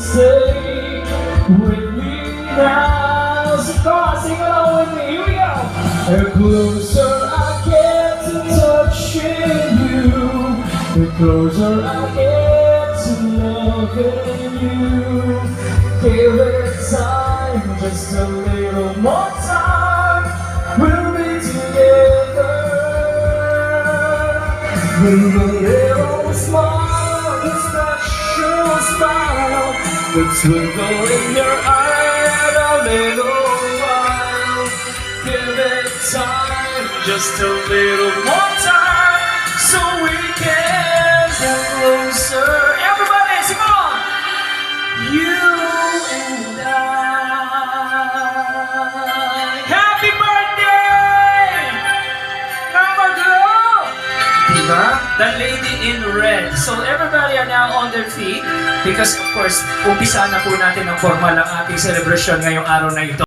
stay with me now. So come on, sing along with me. Here we go. The closer I get to touching you, the closer I get to loving you. Give it time, just a little more time. We'll be together. With a little smile, the special smile, the twinkle in your eye, a little while. Give it time, just a little more time, so we can get closer. Everybody, sing on! You and I. Happy birthday! Come on, girl! Diba? The lady in red. So everybody are now on their feet because of course, umpisa na po natin ang formal ng ating celebration ngayong araw na ito.